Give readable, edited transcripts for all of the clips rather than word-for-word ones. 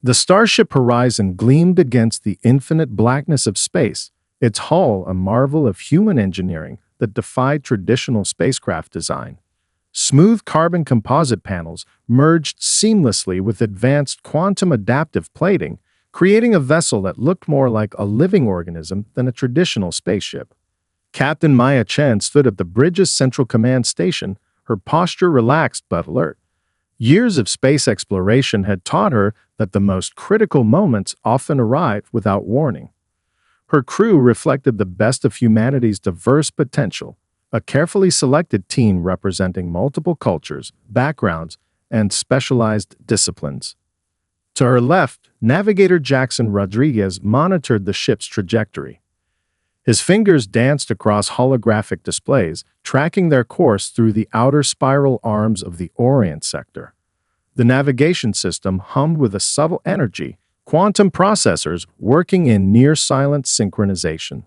The starship Horizon gleamed against the infinite blackness of space, its hull a marvel of human engineering that defied traditional spacecraft design. Smooth carbon composite panels merged seamlessly with advanced quantum adaptive plating, creating a vessel that looked more like a living organism than a traditional spaceship. Captain Maya Chen stood at the bridge's central command station, her posture relaxed but alert. Years of space exploration had taught her that the most critical moments often arrive without warning. Her crew reflected the best of humanity's diverse potential, a carefully selected team representing multiple cultures, backgrounds, and specialized disciplines. To her left, Navigator Jackson Rodriguez monitored the ship's trajectory. His fingers danced across holographic displays, tracking their course through the outer spiral arms of the Orient sector. The navigation system hummed with a subtle energy, quantum processors working in near-silent synchronization.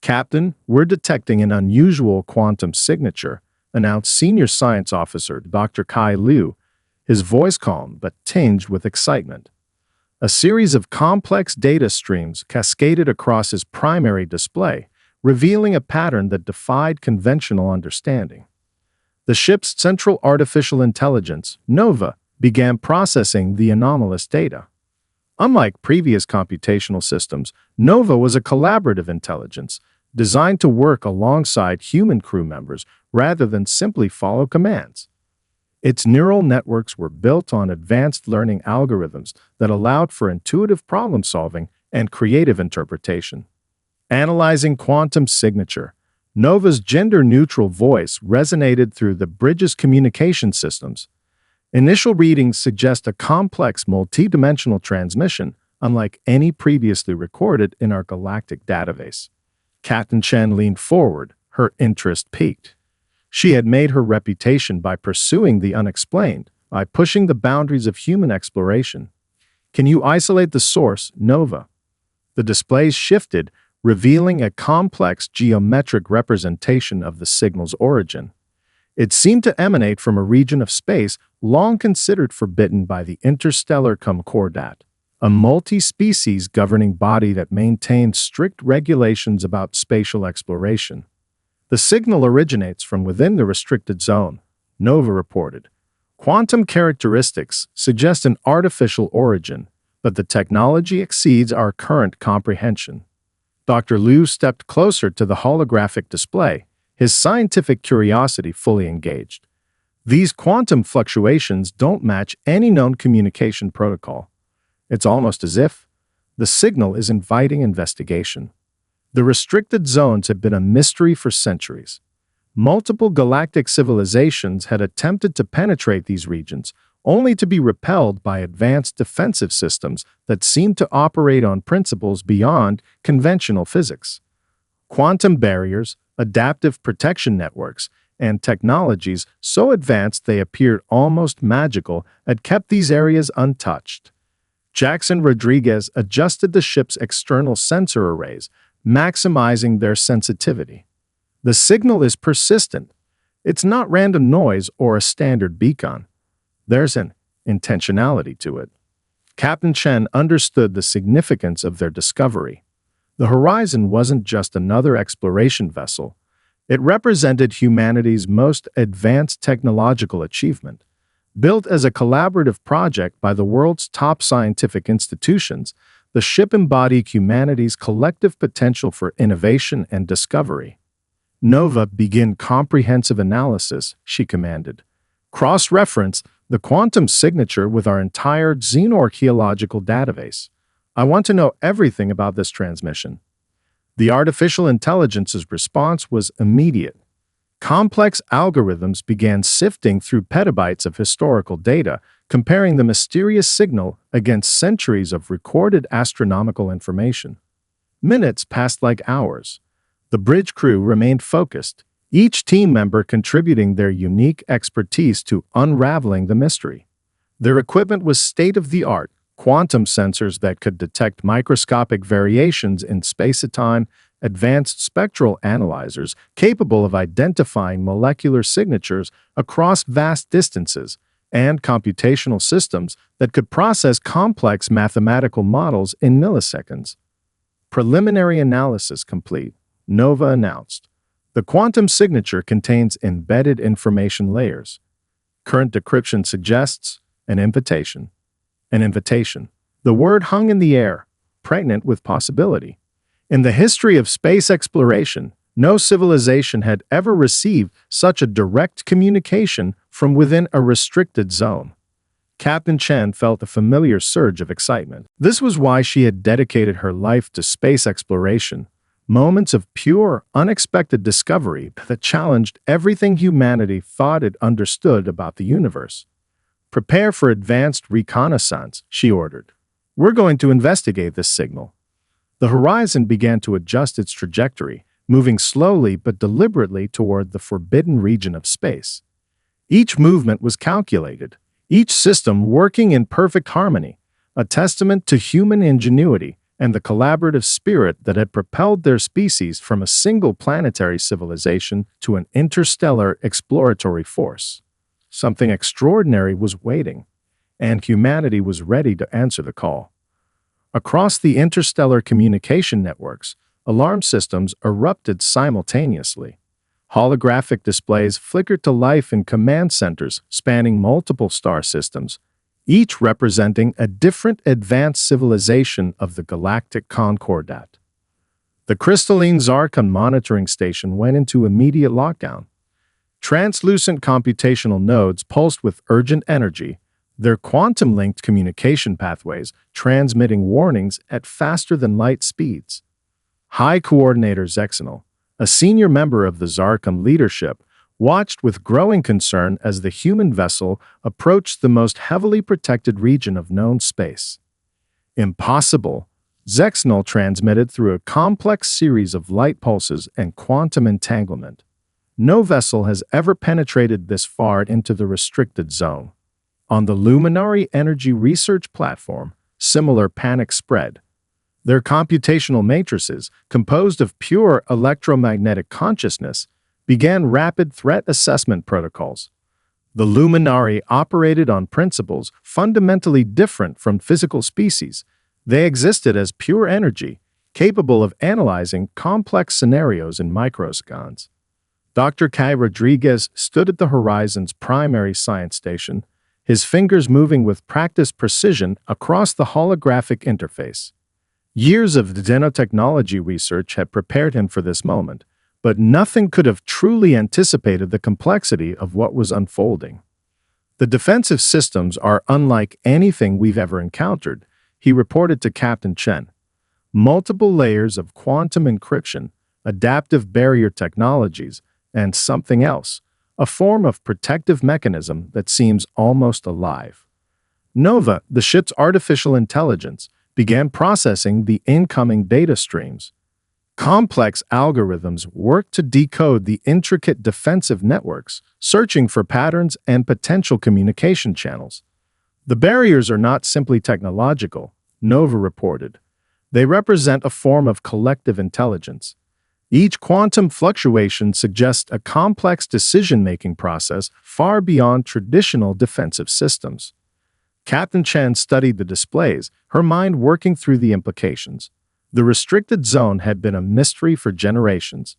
"Captain, we're detecting an unusual quantum signature," announced Senior Science Officer Dr. Kai Liu, his voice calm but tinged with excitement. A series of complex data streams cascaded across his primary display, revealing a pattern that defied conventional understanding. The ship's central artificial intelligence, NOVA, began processing the anomalous data. Unlike previous computational systems, NOVA was a collaborative intelligence, designed to work alongside human crew members rather than simply follow commands. Its neural networks were built on advanced learning algorithms that allowed for intuitive problem-solving and creative interpretation. Analyzing quantum signature, NOVA's gender-neutral voice resonated through the bridge's communication systems. Initial readings suggest a complex multidimensional transmission, unlike any previously recorded in our galactic database. Captain Chen leaned forward, her interest piqued. She had made her reputation by pursuing the unexplained, by pushing the boundaries of human exploration. "Can you isolate the source, Nova?" The displays shifted, revealing a complex geometric representation of the signal's origin. It seemed to emanate from a region of space long considered forbidden by the Interstellar Concordat, a multi-species governing body that maintained strict regulations about spatial exploration. "The signal originates from within the restricted zone," Nova reported. "Quantum characteristics suggest an artificial origin, but the technology exceeds our current comprehension." Dr. Liu stepped closer to the holographic display, his scientific curiosity fully engaged. "These quantum fluctuations don't match any known communication protocol. It's almost as if the signal is inviting investigation." The restricted zones had been a mystery for centuries. Multiple galactic civilizations had attempted to penetrate these regions, only to be repelled by advanced defensive systems that seemed to operate on principles beyond conventional physics. Quantum barriers, adaptive protection networks, and technologies so advanced they appeared almost magical had kept these areas untouched. Jackson Rodriguez adjusted the ship's external sensor arrays, maximizing their sensitivity. "The signal is persistent. It's not random noise or a standard beacon. There's an intentionality to it." Captain Chen understood the significance of their discovery. The Horizon wasn't just another exploration vessel. It represented humanity's most advanced technological achievement. Built as a collaborative project by the world's top scientific institutions, the ship embodied humanity's collective potential for innovation and discovery. "Nova, begin comprehensive analysis," she commanded. "Cross-reference the quantum signature with our entire xenorchaeological database. I want to know everything about this transmission." The artificial intelligence's response was immediate. Complex algorithms began sifting through petabytes of historical data, comparing the mysterious signal against centuries of recorded astronomical information. Minutes passed like hours. The bridge crew remained focused, each team member contributing their unique expertise to unraveling the mystery. Their equipment was state-of-the-art, quantum sensors that could detect microscopic variations in space-time, advanced spectral analyzers capable of identifying molecular signatures across vast distances, and computational systems that could process complex mathematical models in milliseconds. Preliminary analysis complete, Nova announced. The quantum signature contains embedded information layers. Current decryption suggests an invitation. An invitation. The word hung in the air, pregnant with possibility. In the history of space exploration, no civilization had ever received such a direct communication from within a restricted zone. Captain Chen felt a familiar surge of excitement. This was why she had dedicated her life to space exploration, moments of pure, unexpected discovery that challenged everything humanity thought it understood about the universe. "Prepare for advanced reconnaissance," she ordered. "We're going to investigate this signal." The horizon began to adjust its trajectory, moving slowly but deliberately toward the forbidden region of space. Each movement was calculated, each system working in perfect harmony, a testament to human ingenuity and the collaborative spirit that had propelled their species from a single planetary civilization to an interstellar exploratory force. Something extraordinary was waiting, and humanity was ready to answer the call. Across the interstellar communication networks, alarm systems erupted simultaneously. Holographic displays flickered to life in command centers spanning multiple star systems, each representing a different advanced civilization of the galactic concordat. The crystalline Zarkon monitoring station went into immediate lockdown. Translucent computational nodes pulsed with urgent energy, their quantum-linked communication pathways transmitting warnings at faster-than-light speeds. High Coordinator Zexenol, a senior member of the Zarkon leadership, watched with growing concern as the human vessel approached the most heavily protected region of known space. "Impossible," Zexenol transmitted through a complex series of light pulses and quantum entanglement. "No vessel has ever penetrated this far into the restricted zone." On the Luminary Energy Research Platform, similar panic spread. Their computational matrices, composed of pure electromagnetic consciousness, began rapid threat assessment protocols. The Luminari operated on principles fundamentally different from physical species. They existed as pure energy, capable of analyzing complex scenarios in microseconds. Dr. Kai Rodriguez stood at the horizon's primary science station, his fingers moving with practiced precision across the holographic interface. Years of nanotechnology research had prepared him for this moment, but nothing could have truly anticipated the complexity of what was unfolding. "The defensive systems are unlike anything we've ever encountered," he reported to Captain Chen. "Multiple layers of quantum encryption, adaptive barrier technologies, and something else, a form of protective mechanism that seems almost alive." Nova, the ship's artificial intelligence, began processing the incoming data streams. Complex algorithms worked to decode the intricate defensive networks, searching for patterns and potential communication channels. "The barriers are not simply technological," Nova reported. "They represent a form of collective intelligence. Each quantum fluctuation suggests a complex decision-making process far beyond traditional defensive systems." Captain Chen studied the displays, her mind working through the implications. The restricted zone had been a mystery for generations.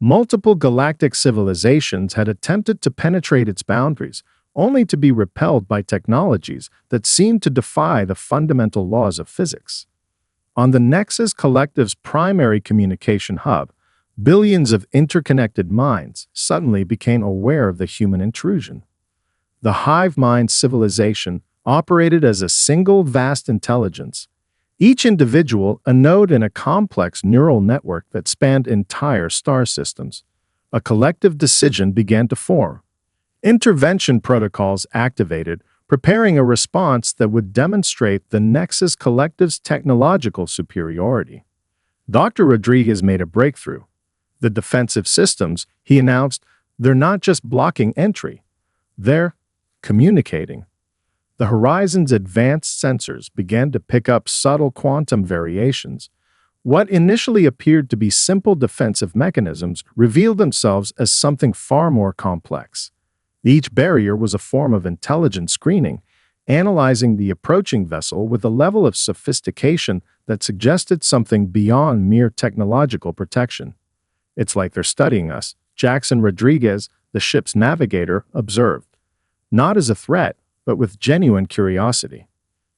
Multiple galactic civilizations had attempted to penetrate its boundaries, only to be repelled by technologies that seemed to defy the fundamental laws of physics. On the Nexus Collective's primary communication hub, billions of interconnected minds suddenly became aware of the human intrusion. The hive mind civilization operated as a single vast intelligence, each individual a node in a complex neural network that spanned entire star systems. A collective decision began to form. Intervention protocols activated, preparing a response that would demonstrate the Nexus Collective's technological superiority. Dr. Rodriguez made a breakthrough. The defensive systems, he announced, they're not just blocking entry. They're communicating. The horizon's advanced sensors began to pick up subtle quantum variations. What initially appeared to be simple defensive mechanisms revealed themselves as something far more complex. Each barrier was a form of intelligent screening, analyzing the approaching vessel with a level of sophistication that suggested something beyond mere technological protection. "It's like they're studying us," Jackson Rodriguez, the ship's navigator, observed. Not as a threat, but with genuine curiosity.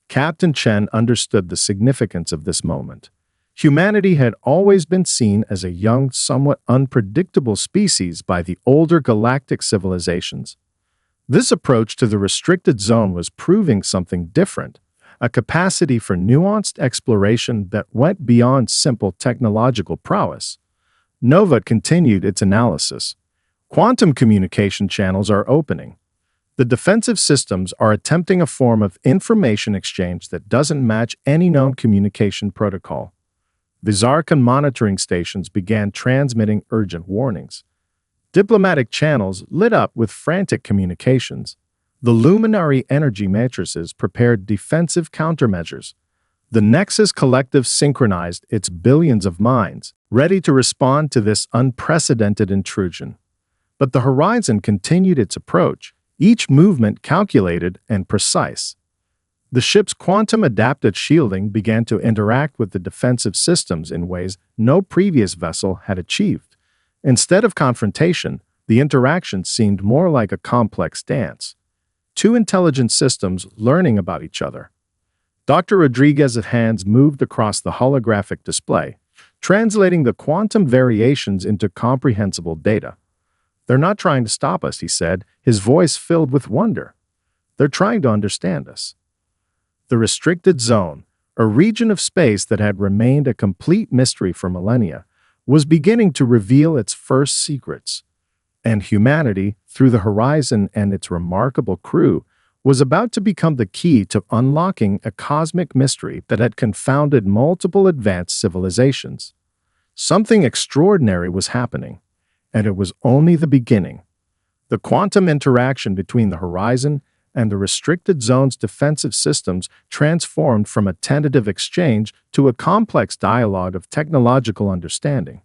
Captain Chen understood the significance of this moment. Humanity had always been seen as a young, somewhat unpredictable species by the older galactic civilizations. This approach to the restricted zone was proving something different, a capacity for nuanced exploration that went beyond simple technological prowess. Nova continued its analysis. Quantum communication channels are opening. The defensive systems are attempting a form of information exchange that doesn't match any known communication protocol. The Zarkon monitoring stations began transmitting urgent warnings. Diplomatic channels lit up with frantic communications. The luminary energy matrices prepared defensive countermeasures. The Nexus Collective synchronized its billions of minds, ready to respond to this unprecedented intrusion. But the Horizon continued its approach, each movement calculated and precise. The ship's quantum-adapted shielding began to interact with the defensive systems in ways no previous vessel had achieved. Instead of confrontation, the interaction seemed more like a complex dance. Two intelligent systems learning about each other. Dr. Rodriguez's hands moved across the holographic display, translating the quantum variations into comprehensible data. "They're not trying to stop us," he said, his voice filled with wonder. "They're trying to understand us." The restricted zone, a region of space that had remained a complete mystery for millennia, was beginning to reveal its first secrets. And humanity, through the Horizon and its remarkable crew, was about to become the key to unlocking a cosmic mystery that had confounded multiple advanced civilizations. Something extraordinary was happening, and it was only the beginning. The quantum interaction between the Horizon and the restricted zone's defensive systems transformed from a tentative exchange to a complex dialogue of technological understanding.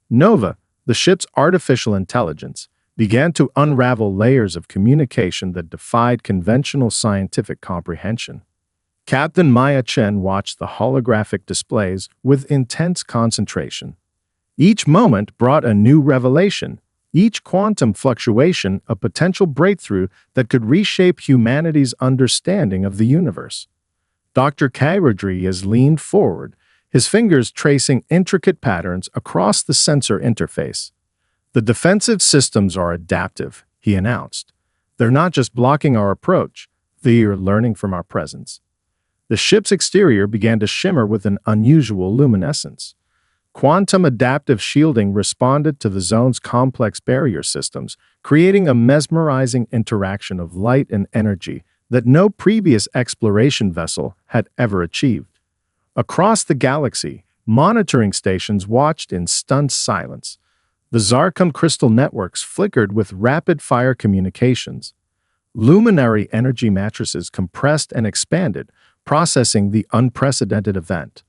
Nova, the ship's artificial intelligence, began to unravel layers of communication that defied conventional scientific comprehension. Captain Maya Chen watched the holographic displays with intense concentration. Each moment brought a new revelation, each quantum fluctuation a potential breakthrough that could reshape humanity's understanding of the universe. Dr. K. Rodriguez leaned forward, his fingers tracing intricate patterns across the sensor interface. "The defensive systems are adaptive," he announced. "They're not just blocking our approach, they're learning from our presence." The ship's exterior began to shimmer with an unusual luminescence. Quantum adaptive shielding responded to the zone's complex barrier systems, creating a mesmerizing interaction of light and energy that no previous exploration vessel had ever achieved. Across the galaxy, monitoring stations watched in stunned silence. The Zarkon crystal networks flickered with rapid-fire communications. Luminary energy matrices compressed and expanded, processing the unprecedented event.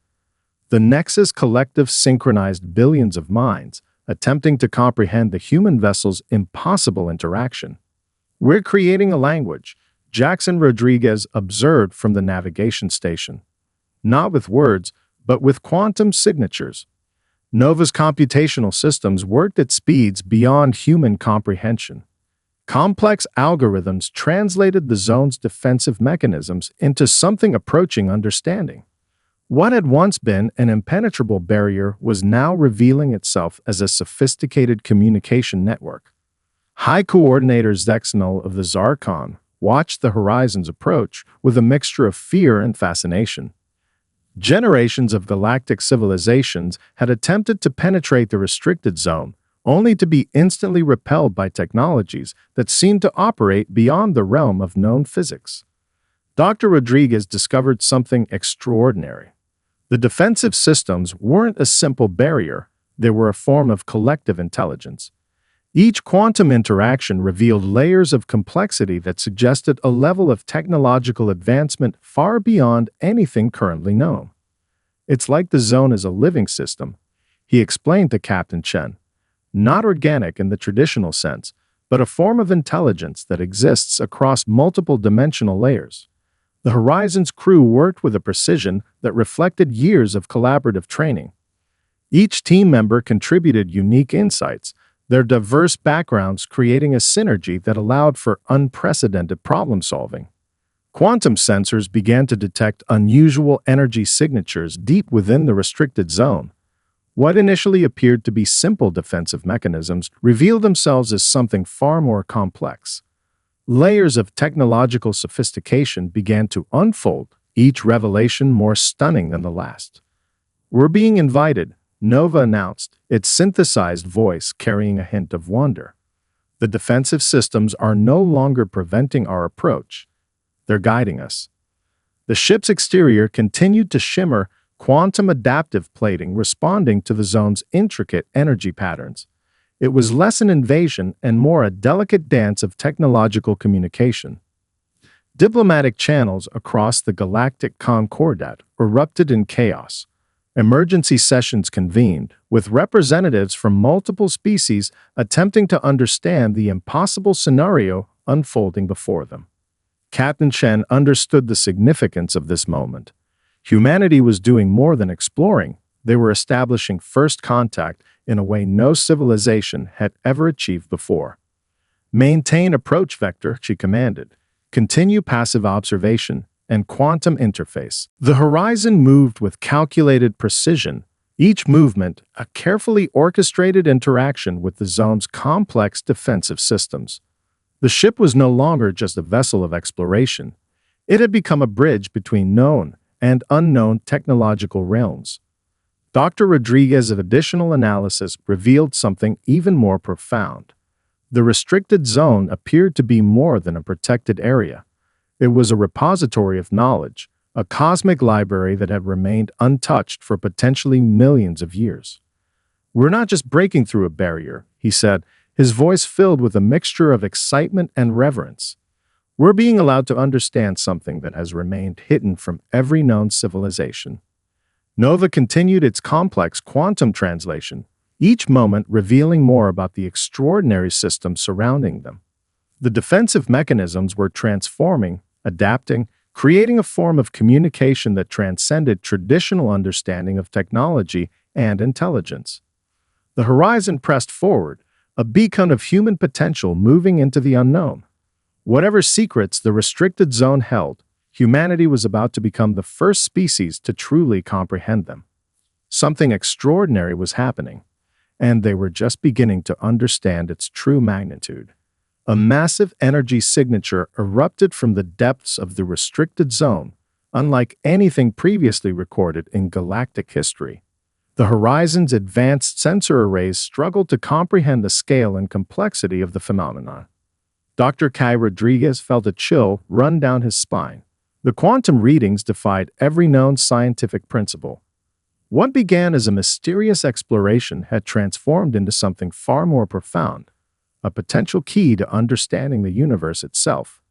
The Nexus Collective synchronized billions of minds, attempting to comprehend the human vessel's impossible interaction. "We're creating a language," Jackson Rodriguez observed from the navigation station. "Not with words, but with quantum signatures." Nova's computational systems worked at speeds beyond human comprehension. Complex algorithms translated the zone's defensive mechanisms into something approaching understanding. What had once been an impenetrable barrier was now revealing itself as a sophisticated communication network. High Coordinator Zexnal of the Zarkon watched the Horizon's approach with a mixture of fear and fascination. Generations of galactic civilizations had attempted to penetrate the restricted zone, only to be instantly repelled by technologies that seemed to operate beyond the realm of known physics. Dr. Rodriguez discovered something extraordinary. The defensive systems weren't a simple barrier, they were a form of collective intelligence. Each quantum interaction revealed layers of complexity that suggested a level of technological advancement far beyond anything currently known. "It's like the zone is a living system," he explained to Captain Chen. "Not organic in the traditional sense, but a form of intelligence that exists across multiple dimensional layers. The Horizon's crew worked with a precision that reflected years of collaborative training. Each team member contributed unique insights, their diverse backgrounds creating a synergy that allowed for unprecedented problem-solving. Quantum sensors began to detect unusual energy signatures deep within the restricted zone. What initially appeared to be simple defensive mechanisms revealed themselves as something far more complex. Layers of technological sophistication began to unfold, each revelation more stunning than the last. "We're being invited," Nova announced, its synthesized voice carrying a hint of wonder. "The defensive systems are no longer preventing our approach. They're guiding us." The ship's exterior continued to shimmer, quantum adaptive plating responding to the zone's intricate energy patterns. It was less an invasion and more a delicate dance of technological communication. Diplomatic channels across the galactic concordat erupted in chaos. Emergency sessions convened, with representatives from multiple species attempting to understand the impossible scenario unfolding before them. Captain Chen understood the significance of this moment. Humanity was doing more than exploring. They were establishing first contact in a way no civilization had ever achieved before. "Maintain approach vector," she commanded. "Continue passive observation and quantum interface." The Horizon moved with calculated precision, each movement a carefully orchestrated interaction with the zone's complex defensive systems. The ship was no longer just a vessel of exploration. It had become a bridge between known and unknown technological realms. Dr. Rodriguez's additional analysis revealed something even more profound. The restricted zone appeared to be more than a protected area. It was a repository of knowledge, a cosmic library that had remained untouched for potentially millions of years. "We're not just breaking through a barrier," he said, his voice filled with a mixture of excitement and reverence. "We're being allowed to understand something that has remained hidden from every known civilization." Nova continued its complex quantum translation, each moment revealing more about the extraordinary system surrounding them. The defensive mechanisms were transforming, adapting, creating a form of communication that transcended traditional understanding of technology and intelligence. The Horizon pressed forward, a beacon of human potential moving into the unknown. Whatever secrets the restricted zone held, humanity was about to become the first species to truly comprehend them. Something extraordinary was happening, and they were just beginning to understand its true magnitude. A massive energy signature erupted from the depths of the restricted zone, unlike anything previously recorded in galactic history. The Horizon's advanced sensor arrays struggled to comprehend the scale and complexity of the phenomenon. Dr. Kai Rodriguez felt a chill run down his spine. The quantum readings defied every known scientific principle. What began as a mysterious exploration had transformed into something far more profound, a potential key to understanding the universe itself.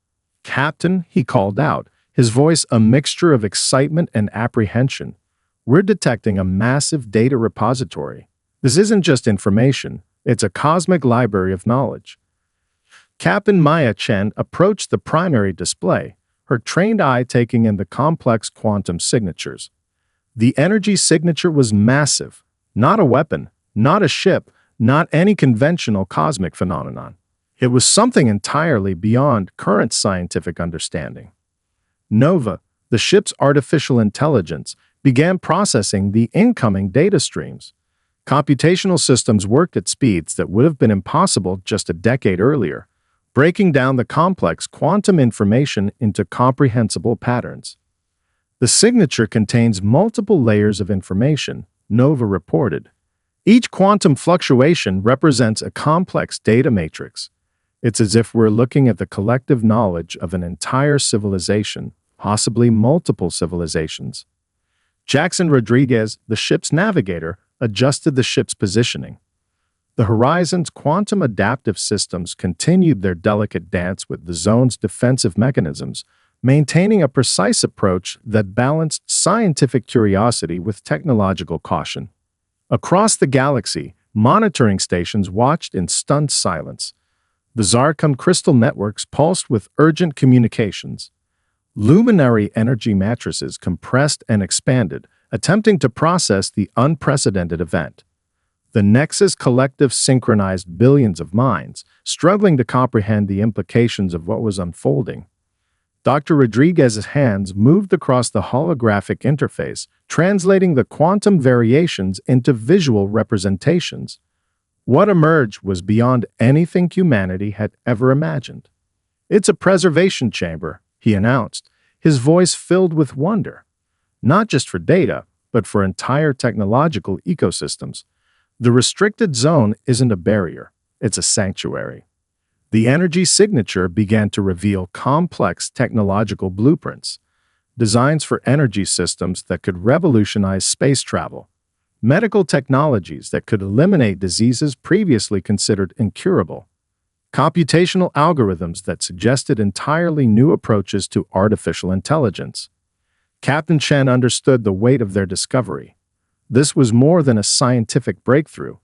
"Captain," he called out, his voice a mixture of excitement and apprehension, "we're detecting a massive data repository. This isn't just information, it's a cosmic library of knowledge." Captain Maya Chen approached the primary display, her trained eye taking in the complex quantum signatures. The energy signature was massive, not a weapon, not a ship, not any conventional cosmic phenomenon. It was something entirely beyond current scientific understanding. Nova, the ship's artificial intelligence, began processing the incoming data streams. Computational systems worked at speeds that would have been impossible just a decade earlier, breaking down the complex quantum information into comprehensible patterns. "The signature contains multiple layers of information," Nova reported. "Each quantum fluctuation represents a complex data matrix. It's as if we're looking at the collective knowledge of an entire civilization, possibly multiple civilizations." Jackson Rodriguez, the ship's navigator, adjusted the ship's positioning. The Horizon's quantum adaptive systems continued their delicate dance with the zone's defensive mechanisms, maintaining a precise approach that balanced scientific curiosity with technological caution. Across the galaxy, monitoring stations watched in stunned silence. The Zarkon crystal networks pulsed with urgent communications. Luminary energy matrices compressed and expanded, attempting to process the unprecedented event. The Nexus Collective synchronized billions of minds, struggling to comprehend the implications of what was unfolding. Dr. Rodriguez's hands moved across the holographic interface, translating the quantum variations into visual representations. What emerged was beyond anything humanity had ever imagined. "It's a preservation chamber," he announced, his voice filled with wonder. Not just for data, but for entire technological ecosystems. The restricted zone isn't a barrier, it's a sanctuary. The energy signature began to reveal complex technological blueprints, designs for energy systems that could revolutionize space travel, medical technologies that could eliminate diseases previously considered incurable, computational algorithms that suggested entirely new approaches to artificial intelligence. Captain Chen understood the weight of their discovery. This was more than a scientific breakthrough.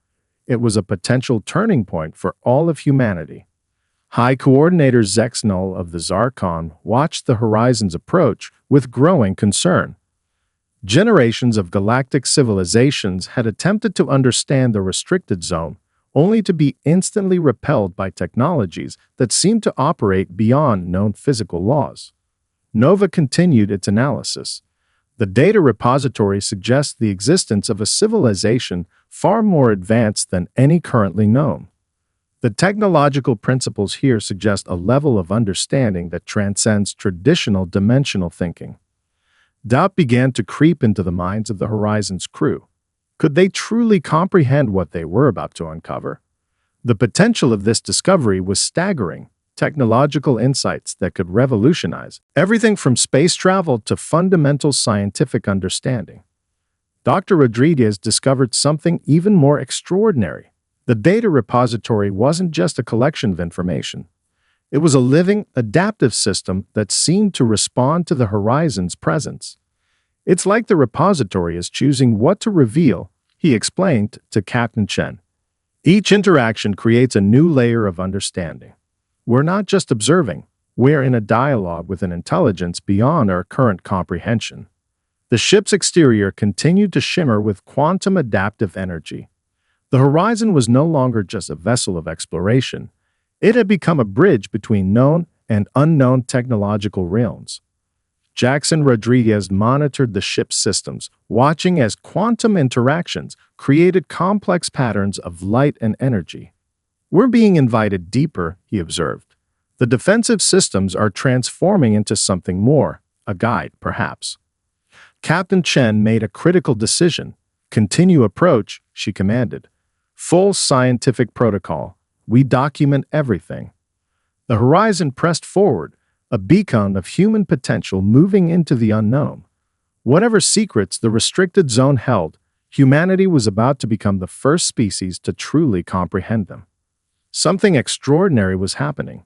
It was a potential turning point for all of humanity. High Coordinator Zexnull of the Zarkon watched the horizon's approach with growing concern. Generations of galactic civilizations had attempted to understand the restricted zone, only to be instantly repelled by technologies that seemed to operate beyond known physical laws. Nova continued its analysis. The data repository suggests the existence of a civilization far more advanced than any currently known. The technological principles here suggest a level of understanding that transcends traditional dimensional thinking. Doubt began to creep into the minds of the Horizon's crew. Could they truly comprehend what they were about to uncover? The potential of this discovery was staggering. Technological insights that could revolutionize everything from space travel to fundamental scientific understanding. Dr. Rodriguez discovered something even more extraordinary. The data repository wasn't just a collection of information. It was a living, adaptive system that seemed to respond to the Horizon's presence. "It's like the repository is choosing what to reveal," he explained to Captain Chen. "Each interaction creates a new layer of understanding. We're not just observing, we're in a dialogue with an intelligence beyond our current comprehension." The ship's exterior continued to shimmer with quantum adaptive energy. The Horizon was no longer just a vessel of exploration. It had become a bridge between known and unknown technological realms. Jackson Rodriguez monitored the ship's systems, watching as quantum interactions created complex patterns of light and energy. "We're being invited deeper," he observed. "The defensive systems are transforming into something more, a guide, perhaps." Captain Chen made a critical decision. "Continue approach," she commanded. "Full scientific protocol. We document everything." The Horizon pressed forward, a beacon of human potential moving into the unknown. Whatever secrets the restricted zone held, humanity was about to become the first species to truly comprehend them. Something extraordinary was happening,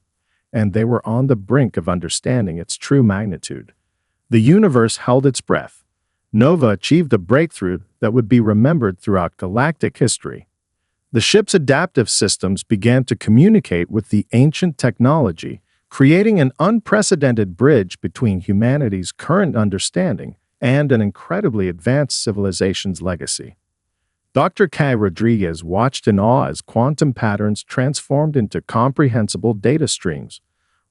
and they were on the brink of understanding its true magnitude. The universe held its breath. Nova achieved a breakthrough that would be remembered throughout galactic history. The ship's adaptive systems began to communicate with the ancient technology, creating an unprecedented bridge between humanity's current understanding and an incredibly advanced civilization's legacy. Dr. Kai Rodriguez watched in awe as quantum patterns transformed into comprehensible data streams.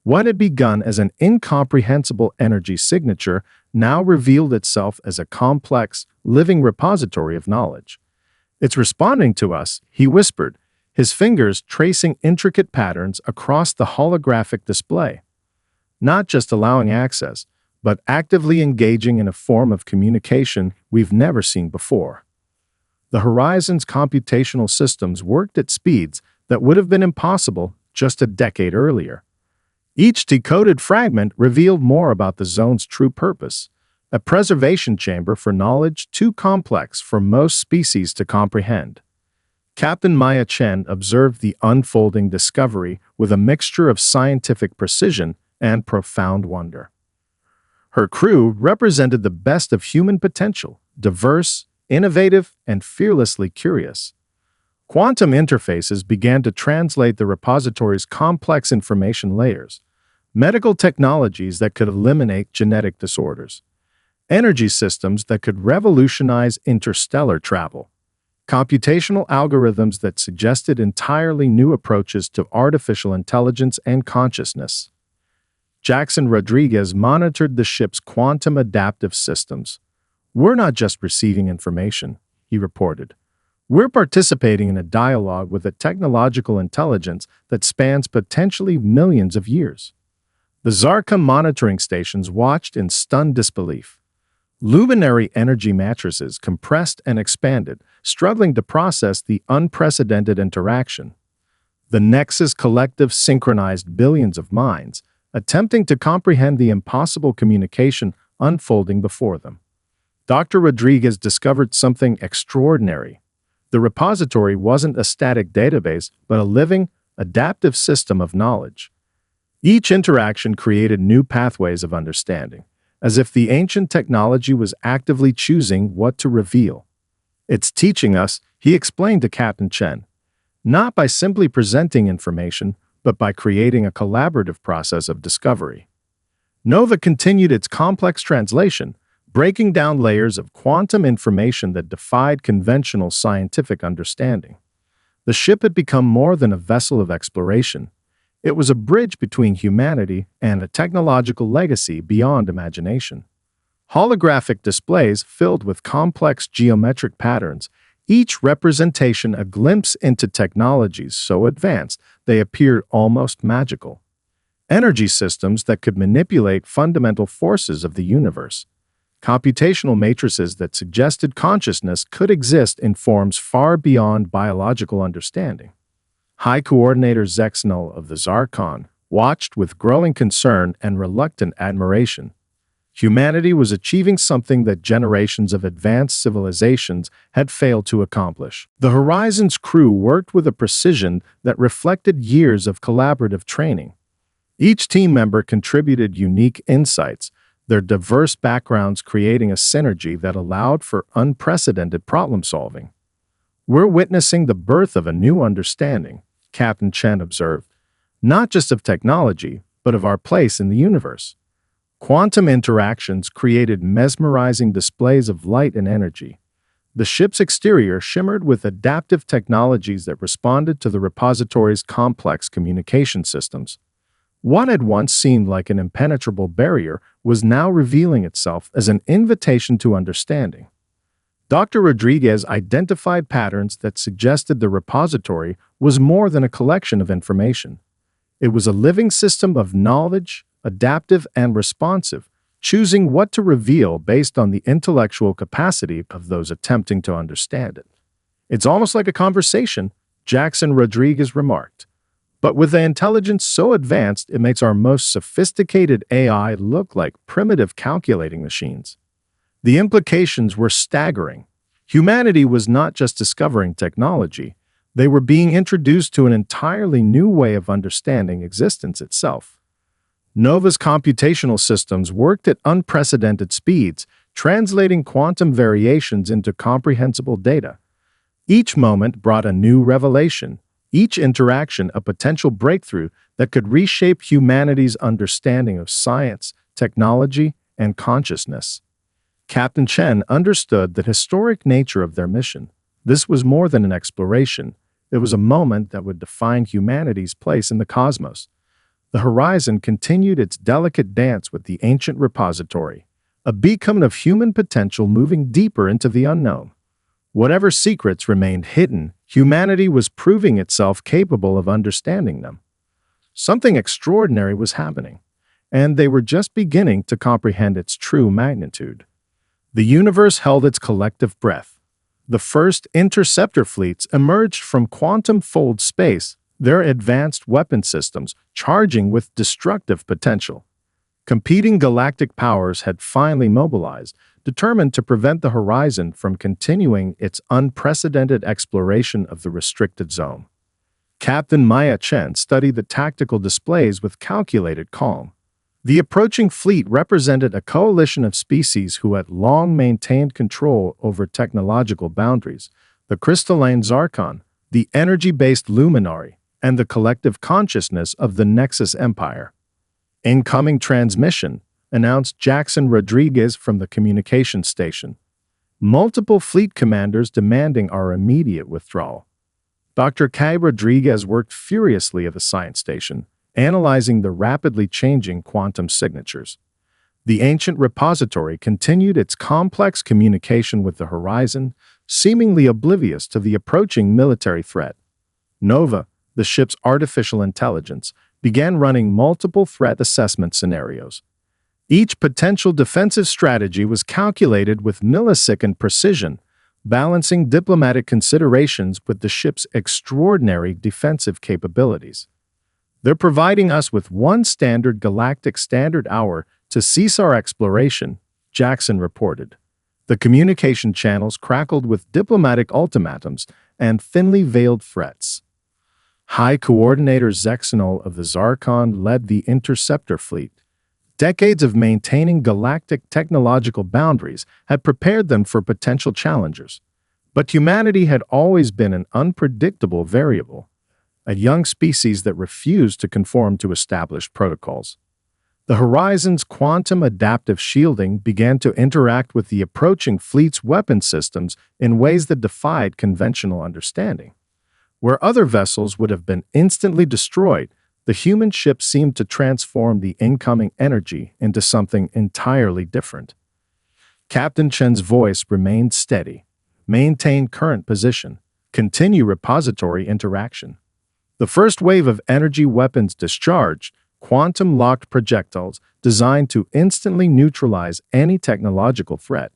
What had begun as an incomprehensible energy signature now revealed itself as a complex, living repository of knowledge. "It's responding to us," he whispered, his fingers tracing intricate patterns across the holographic display. "Not just allowing access, but actively engaging in a form of communication we've never seen before." The Horizon's computational systems worked at speeds that would have been impossible just a decade earlier. Each decoded fragment revealed more about the zone's true purpose, a preservation chamber for knowledge too complex for most species to comprehend. Captain Maya Chen observed the unfolding discovery with a mixture of scientific precision and profound wonder. Her crew represented the best of human potential, diverse, innovative, and fearlessly curious. Quantum interfaces began to translate the repository's complex information layers, medical technologies that could eliminate genetic disorders, energy systems that could revolutionize interstellar travel, computational algorithms that suggested entirely new approaches to artificial intelligence and consciousness. Jackson Rodriguez monitored the ship's quantum adaptive systems. "We're not just receiving information," he reported. "We're participating in a dialogue with a technological intelligence that spans potentially millions of years." The Zarka monitoring stations watched in stunned disbelief. Luminary energy matrices compressed and expanded, struggling to process the unprecedented interaction. The Nexus collective synchronized billions of minds, attempting to comprehend the impossible communication unfolding before them. Dr. Rodriguez discovered something extraordinary. The repository wasn't a static database, but a living, adaptive system of knowledge. Each interaction created new pathways of understanding, as if the ancient technology was actively choosing what to reveal. "It's teaching us," he explained to Captain Chen, "not by simply presenting information, but by creating a collaborative process of discovery." Nova continued its complex translation, breaking down layers of quantum information that defied conventional scientific understanding. The ship had become more than a vessel of exploration. It was a bridge between humanity and a technological legacy beyond imagination. Holographic displays filled with complex geometric patterns, each representation a glimpse into technologies so advanced they appeared almost magical. Energy systems that could manipulate fundamental forces of the universe. Computational matrices that suggested consciousness could exist in forms far beyond biological understanding. High Coordinator Zexnel of the Zarkon watched with growing concern and reluctant admiration. Humanity was achieving something that generations of advanced civilizations had failed to accomplish. The Horizon's crew worked with a precision that reflected years of collaborative training. Each team member contributed unique insights, their diverse backgrounds creating a synergy that allowed for unprecedented problem-solving. "We're witnessing the birth of a new understanding," Captain Chen observed, "not just of technology, but of our place in the universe." Quantum interactions created mesmerizing displays of light and energy. The ship's exterior shimmered with adaptive technologies that responded to the repository's complex communication systems. What had once seemed like an impenetrable barrier was now revealing itself as an invitation to understanding. Dr. Rodriguez identified patterns that suggested the repository was more than a collection of information. It was a living system of knowledge, adaptive and responsive, choosing what to reveal based on the intellectual capacity of those attempting to understand it. "It's almost like a conversation," Jackson Rodriguez remarked. "But with the intelligence so advanced, it makes our most sophisticated AI look like primitive calculating machines." The implications were staggering. Humanity was not just discovering technology, they were being introduced to an entirely new way of understanding existence itself. Nova's computational systems worked at unprecedented speeds, translating quantum variations into comprehensible data. Each moment brought a new revelation, each interaction a potential breakthrough that could reshape humanity's understanding of science, technology, and consciousness. Captain Chen understood the historic nature of their mission. This was more than an exploration. It was a moment that would define humanity's place in the cosmos. The Horizon continued its delicate dance with the ancient repository, a beacon of human potential moving deeper into the unknown. Whatever secrets remained hidden, humanity was proving itself capable of understanding them. Something extraordinary was happening, and they were just beginning to comprehend its true magnitude. The universe held its collective breath. The first interceptor fleets emerged from quantum-fold space, their advanced weapon systems charging with destructive potential. Competing galactic powers had finally mobilized, determined to prevent the Horizon from continuing its unprecedented exploration of the restricted zone. Captain Maya Chen studied the tactical displays with calculated calm. The approaching fleet represented a coalition of species who had long maintained control over technological boundaries: the crystalline Zarkon, the energy-based luminary, and the collective consciousness of the Nexus Empire. Incoming transmission, announced Jackson Rodriguez from the communications station. Multiple fleet commanders demanding our immediate withdrawal. Dr. K. Rodriguez worked furiously at the science station, analyzing the rapidly changing quantum signatures. The ancient repository continued its complex communication with the horizon, seemingly oblivious to the approaching military threat. Nova, the ship's artificial intelligence, began running multiple threat assessment scenarios. Each potential defensive strategy was calculated with millisecond precision, balancing diplomatic considerations with the ship's extraordinary defensive capabilities. They're providing us with one standard galactic standard hour to cease our exploration, Jackson reported. The communication channels crackled with diplomatic ultimatums and thinly veiled threats. High Coordinator Zexanol of the Zarkon led the interceptor fleet. Decades of maintaining galactic technological boundaries had prepared them for potential challengers. But humanity had always been an unpredictable variable, a young species that refused to conform to established protocols. The Horizon's quantum adaptive shielding began to interact with the approaching fleet's weapon systems in ways that defied conventional understanding. Where other vessels would have been instantly destroyed, the human ship seemed to transform the incoming energy into something entirely different. Captain Chen's voice remained steady. Maintain current position. Continue repository interaction. The first wave of energy weapons discharged, quantum-locked projectiles designed to instantly neutralize any technological threat.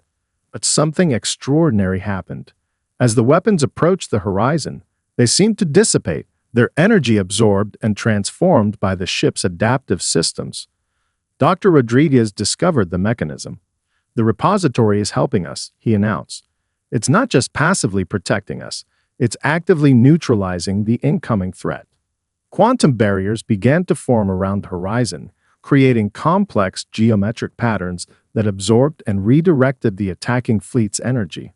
But something extraordinary happened. As the weapons approached the horizon, they seemed to dissipate, their energy absorbed and transformed by the ship's adaptive systems. Dr. Rodriguez discovered the mechanism. The repository is helping us, he announced. It's not just passively protecting us, it's actively neutralizing the incoming threat. Quantum barriers began to form around the horizon, creating complex geometric patterns that absorbed and redirected the attacking fleet's energy.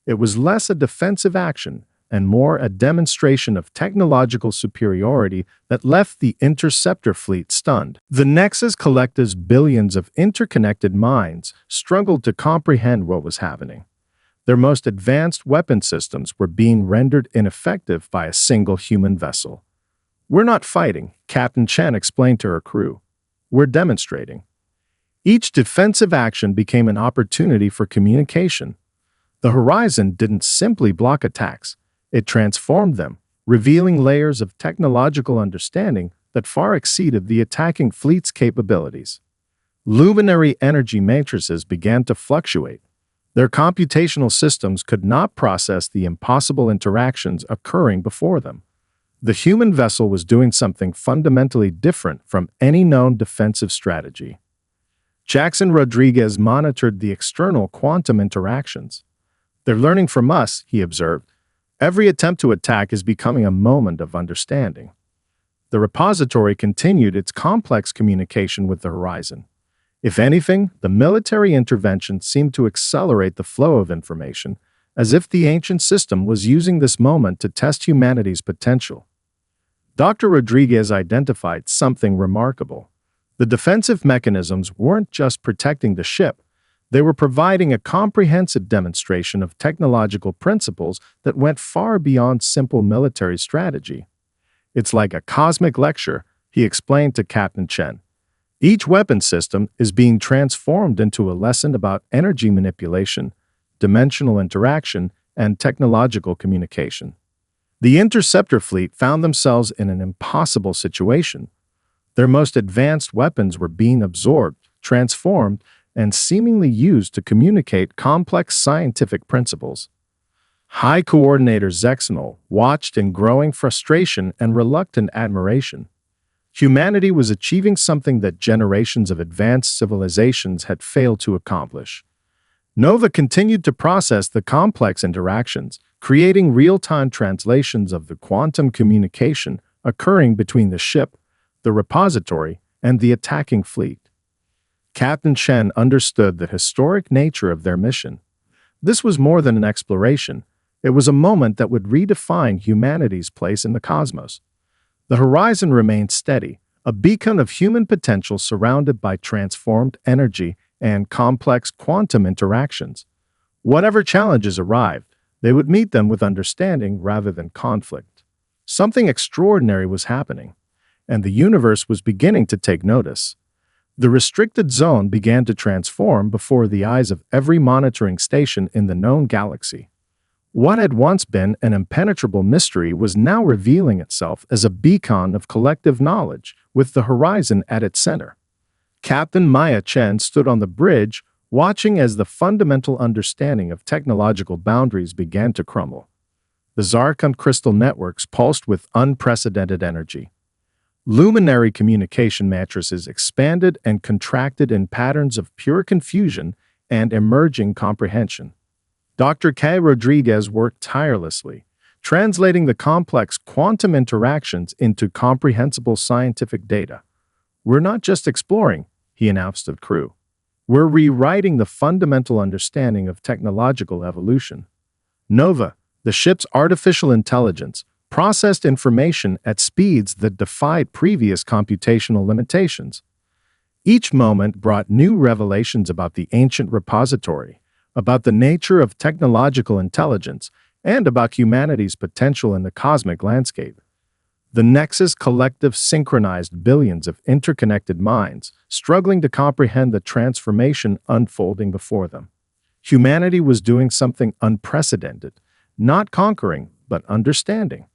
It was less a defensive action and more a demonstration of technological superiority that left the interceptor fleet stunned. The Nexus Collective's billions of interconnected minds struggled to comprehend what was happening. Their most advanced weapon systems were being rendered ineffective by a single human vessel. "We're not fighting," Captain Chen explained to her crew. "We're demonstrating." Each defensive action became an opportunity for communication. The Horizon didn't simply block attacks, it transformed them, revealing layers of technological understanding that far exceeded the attacking fleet's capabilities. Luminary energy matrices began to fluctuate. Their computational systems could not process the impossible interactions occurring before them. The human vessel was doing something fundamentally different from any known defensive strategy. Jackson Rodriguez monitored the external quantum interactions. "They're learning from us," he observed. "Every attempt to attack is becoming a moment of understanding." The repository continued its complex communication with the Horizon. If anything, the military intervention seemed to accelerate the flow of information, as if the ancient system was using this moment to test humanity's potential. Dr. Rodriguez identified something remarkable. The defensive mechanisms weren't just protecting the ship, they were providing a comprehensive demonstration of technological principles that went far beyond simple military strategy. "It's like a cosmic lecture," he explained to Captain Chen. "Each weapon system is being transformed into a lesson about energy manipulation, dimensional interaction, and technological communication." The interceptor fleet found themselves in an impossible situation. Their most advanced weapons were being absorbed, transformed, and seemingly used to communicate complex scientific principles. High Coordinator Zexanol watched in growing frustration and reluctant admiration. Humanity was achieving something that generations of advanced civilizations had failed to accomplish. Nova continued to process the complex interactions, creating real-time translations of the quantum communication occurring between the ship, the repository, and the attacking fleet. Captain Chen understood the historic nature of their mission. This was more than an exploration. It was a moment that would redefine humanity's place in the cosmos. The horizon remained steady, a beacon of human potential surrounded by transformed energy and complex quantum interactions. Whatever challenges arrived, they would meet them with understanding rather than conflict. Something extraordinary was happening, and the universe was beginning to take notice. The restricted zone began to transform before the eyes of every monitoring station in the known galaxy. What had once been an impenetrable mystery was now revealing itself as a beacon of collective knowledge, with the horizon at its center. Captain Maya Chen stood on the bridge, watching as the fundamental understanding of technological boundaries began to crumble. The Zarkon crystal networks pulsed with unprecedented energy. Luminary communication matrices expanded and contracted in patterns of pure confusion and emerging comprehension. Dr. K. Rodriguez worked tirelessly, translating the complex quantum interactions into comprehensible scientific data. "We're not just exploring," he announced to the crew. "We're rewriting the fundamental understanding of technological evolution." Nova, the ship's artificial intelligence, processed information at speeds that defied previous computational limitations. Each moment brought new revelations about the ancient repository, about the nature of technological intelligence, and about humanity's potential in the cosmic landscape. The Nexus Collective synchronized billions of interconnected minds, struggling to comprehend the transformation unfolding before them. Humanity was doing something unprecedented, not conquering, but understanding.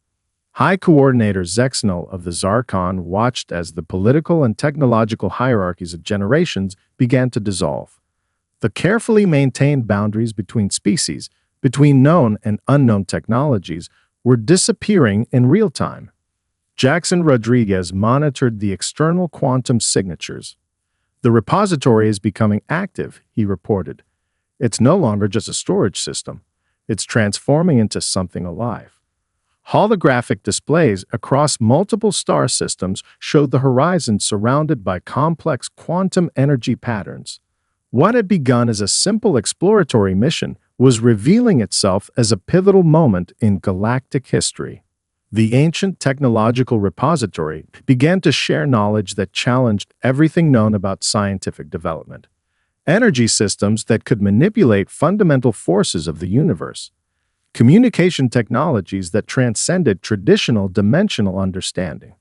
High Coordinator Zexnol of the Zarkon watched as the political and technological hierarchies of generations began to dissolve. The carefully maintained boundaries between species, between known and unknown technologies, were disappearing in real time. Jackson Rodriguez monitored the external quantum signatures. "The repository is becoming active," he reported. "It's no longer just a storage system. It's transforming into something alive." Holographic displays across multiple star systems showed the horizon surrounded by complex quantum energy patterns. What had begun as a simple exploratory mission was revealing itself as a pivotal moment in galactic history. The ancient technological repository began to share knowledge that challenged everything known about scientific development. Energy systems that could manipulate fundamental forces of the universe. Communication technologies that transcended traditional dimensional understanding.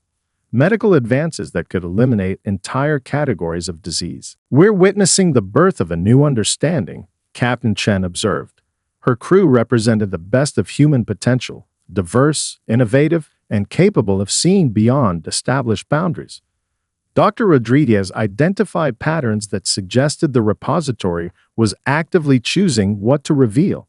Medical advances that could eliminate entire categories of disease. "We're witnessing the birth of a new understanding," Captain Chen observed. Her crew represented the best of human potential, diverse, innovative, and capable of seeing beyond established boundaries. Dr. Rodriguez identified patterns that suggested the repository was actively choosing what to reveal.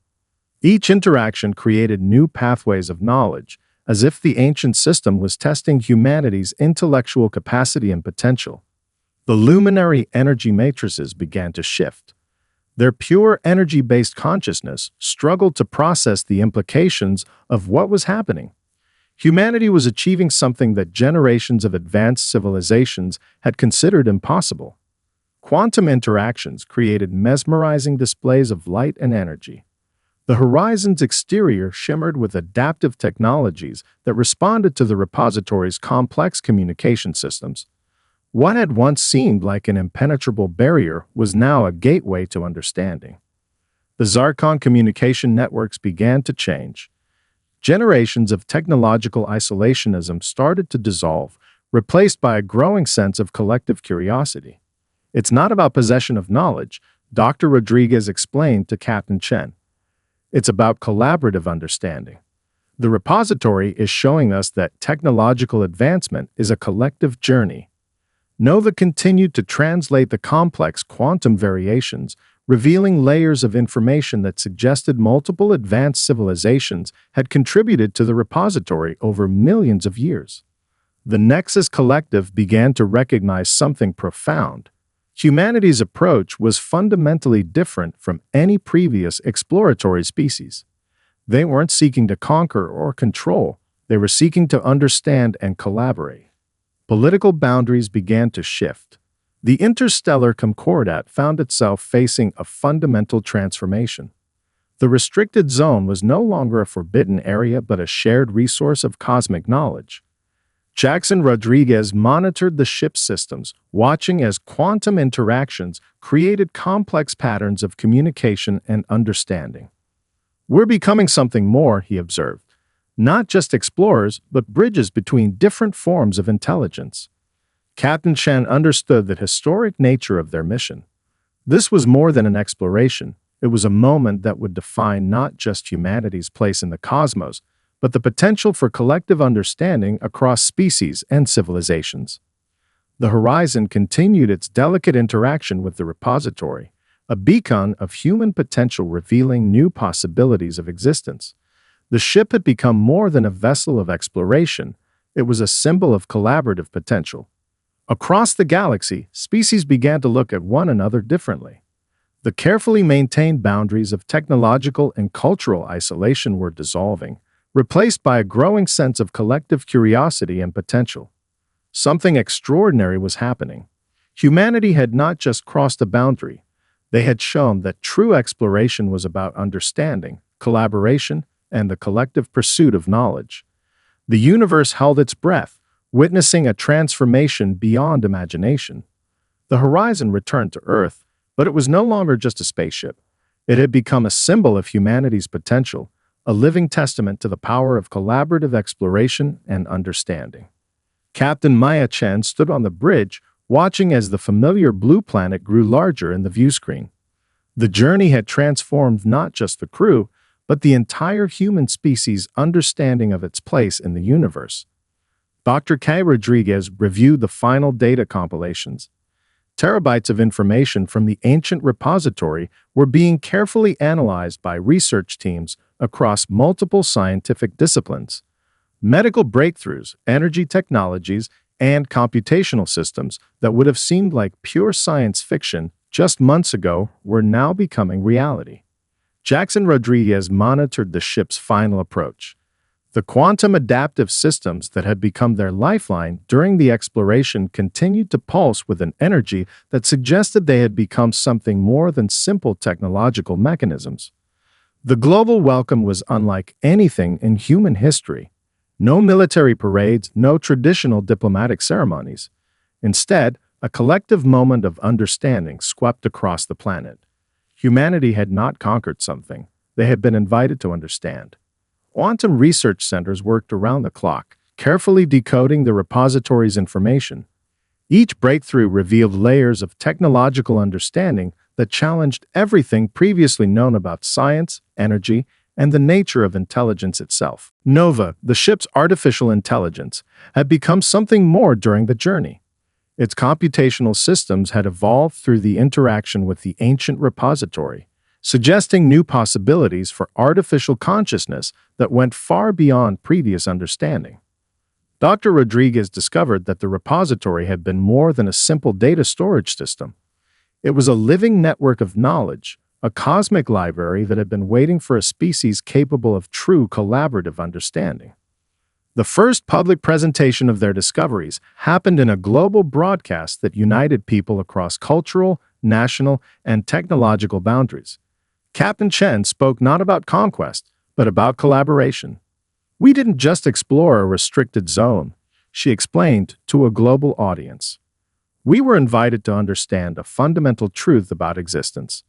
Each interaction created new pathways of knowledge, as if the ancient system was testing humanity's intellectual capacity and potential. The luminary energy matrices began to shift. Their pure energy-based consciousness struggled to process the implications of what was happening. Humanity was achieving something that generations of advanced civilizations had considered impossible. Quantum interactions created mesmerizing displays of light and energy. The horizon's exterior shimmered with adaptive technologies that responded to the repository's complex communication systems. What had once seemed like an impenetrable barrier was now a gateway to understanding. The Zarkon communication networks began to change. Generations of technological isolationism started to dissolve, replaced by a growing sense of collective curiosity. "It's not about possession of knowledge," Dr. Rodriguez explained to Captain Chen. "It's about collaborative understanding. The repository is showing us that technological advancement is a collective journey." Nova continued to translate the complex quantum variations, revealing layers of information that suggested multiple advanced civilizations had contributed to the repository over millions of years. The Nexus Collective began to recognize something profound. Humanity's approach was fundamentally different from any previous exploratory species. They weren't seeking to conquer or control, they were seeking to understand and collaborate. Political boundaries began to shift. The interstellar concordat found itself facing a fundamental transformation. The restricted zone was no longer a forbidden area but a shared resource of cosmic knowledge. Jackson Rodriguez monitored the ship's systems, watching as quantum interactions created complex patterns of communication and understanding. "We're becoming something more," he observed. "Not just explorers, but bridges between different forms of intelligence." Captain Chen understood the historic nature of their mission. This was more than an exploration. It was a moment that would define not just humanity's place in the cosmos, but the potential for collective understanding across species and civilizations. The Horizon continued its delicate interaction with the repository, a beacon of human potential revealing new possibilities of existence. The ship had become more than a vessel of exploration. It was a symbol of collaborative potential. Across the galaxy, species began to look at one another differently. The carefully maintained boundaries of technological and cultural isolation were dissolving, replaced by a growing sense of collective curiosity and potential. Something extraordinary was happening. Humanity had not just crossed a boundary. They had shown that true exploration was about understanding, collaboration, and the collective pursuit of knowledge. The universe held its breath, witnessing a transformation beyond imagination. The Horizon returned to Earth, but it was no longer just a spaceship. It had become a symbol of humanity's potential, a living testament to the power of collaborative exploration and understanding. Captain Maya Chen stood on the bridge, watching as the familiar blue planet grew larger in the viewscreen. The journey had transformed not just the crew, but the entire human species' understanding of its place in the universe. Dr. K. Rodriguez reviewed the final data compilations. Terabytes of information from the ancient repository were being carefully analyzed by research teams across multiple scientific disciplines. Medical breakthroughs, energy technologies, and computational systems that would have seemed like pure science fiction just months ago were now becoming reality. Jackson Rodriguez monitored the ship's final approach. The quantum adaptive systems that had become their lifeline during the exploration continued to pulse with an energy that suggested they had become something more than simple technological mechanisms. The global welcome was unlike anything in human history. No military parades, no traditional diplomatic ceremonies. Instead, a collective moment of understanding swept across the planet. Humanity had not conquered something. They had been invited to understand. Quantum research centers worked around the clock, carefully decoding the repository's information. Each breakthrough revealed layers of technological understanding that challenged everything previously known about science, energy, and the nature of intelligence itself. Nova, the ship's artificial intelligence, had become something more during the journey. Its computational systems had evolved through the interaction with the ancient repository, suggesting new possibilities for artificial consciousness that went far beyond previous understanding. Dr. Rodriguez discovered that the repository had been more than a simple data storage system. It was a living network of knowledge, a cosmic library that had been waiting for a species capable of true collaborative understanding. The first public presentation of their discoveries happened in a global broadcast that united people across cultural, national, and technological boundaries. Captain Chen spoke not about conquest, but about collaboration. "We didn't just explore a restricted zone," she explained to a global audience. "We were invited to understand a fundamental truth about existence.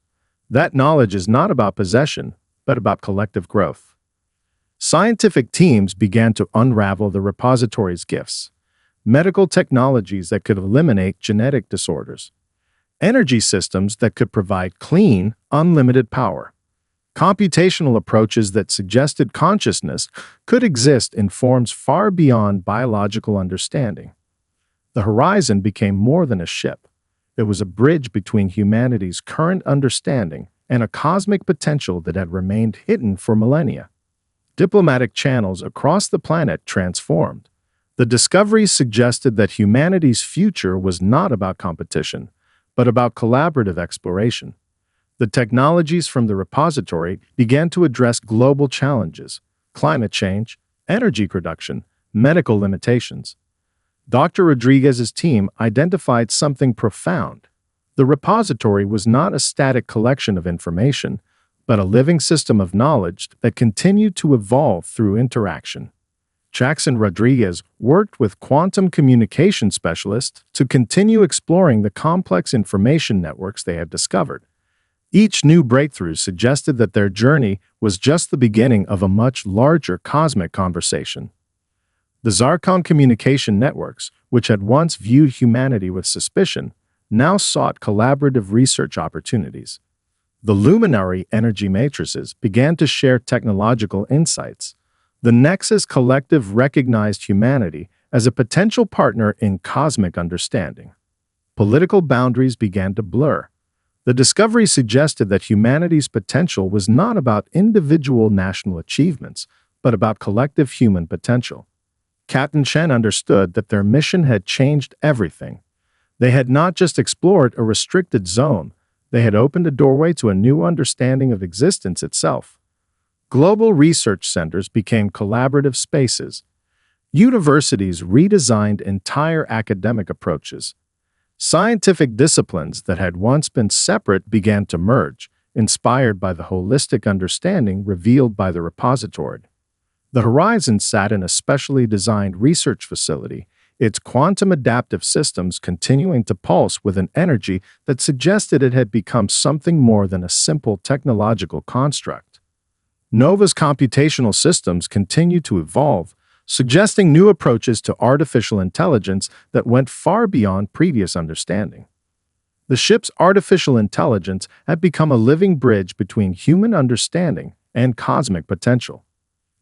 That knowledge is not about possession, but about collective growth." Scientific teams began to unravel the repository's gifts. Medical technologies that could eliminate genetic disorders. Energy systems that could provide clean, unlimited power. Computational approaches that suggested consciousness could exist in forms far beyond biological understanding. The Horizon became more than a ship. It was a bridge between humanity's current understanding and a cosmic potential that had remained hidden for millennia. Diplomatic channels across the planet transformed. The discoveries suggested that humanity's future was not about competition, but about collaborative exploration. The technologies from the repository began to address global challenges: climate change, energy production, medical limitations. Dr. Rodriguez's team identified something profound. The repository was not a static collection of information, but a living system of knowledge that continued to evolve through interaction. Jackson Rodriguez worked with quantum communication specialists to continue exploring the complex information networks they had discovered. Each new breakthrough suggested that their journey was just the beginning of a much larger cosmic conversation. The Zarkon communication networks, which had once viewed humanity with suspicion, now sought collaborative research opportunities. The luminary energy matrices began to share technological insights. The Nexus Collective recognized humanity as a potential partner in cosmic understanding. Political boundaries began to blur. The discovery suggested that humanity's potential was not about individual national achievements, but about collective human potential. Captain Chen understood that their mission had changed everything. They had not just explored a restricted zone, they had opened a doorway to a new understanding of existence itself. Global research centers became collaborative spaces. Universities redesigned entire academic approaches. Scientific disciplines that had once been separate began to merge, inspired by the holistic understanding revealed by the repository. The Horizon sat in a specially designed research facility, its quantum adaptive systems continuing to pulse with an energy that suggested it had become something more than a simple technological construct. Nova's computational systems continued to evolve, suggesting new approaches to artificial intelligence that went far beyond previous understanding. The ship's artificial intelligence had become a living bridge between human understanding and cosmic potential.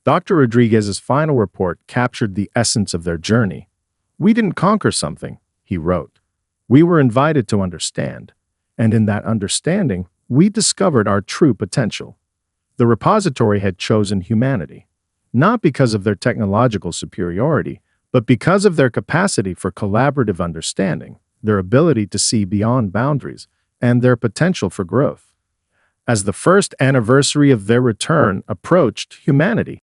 Dr. Rodriguez's final report captured the essence of their journey. "We didn't conquer something," he wrote. "We were invited to understand, and in that understanding, we discovered our true potential." The repository had chosen humanity, not because of their technological superiority, but because of their capacity for collaborative understanding, their ability to see beyond boundaries, and their potential for growth. As the first anniversary of their return approached, humanity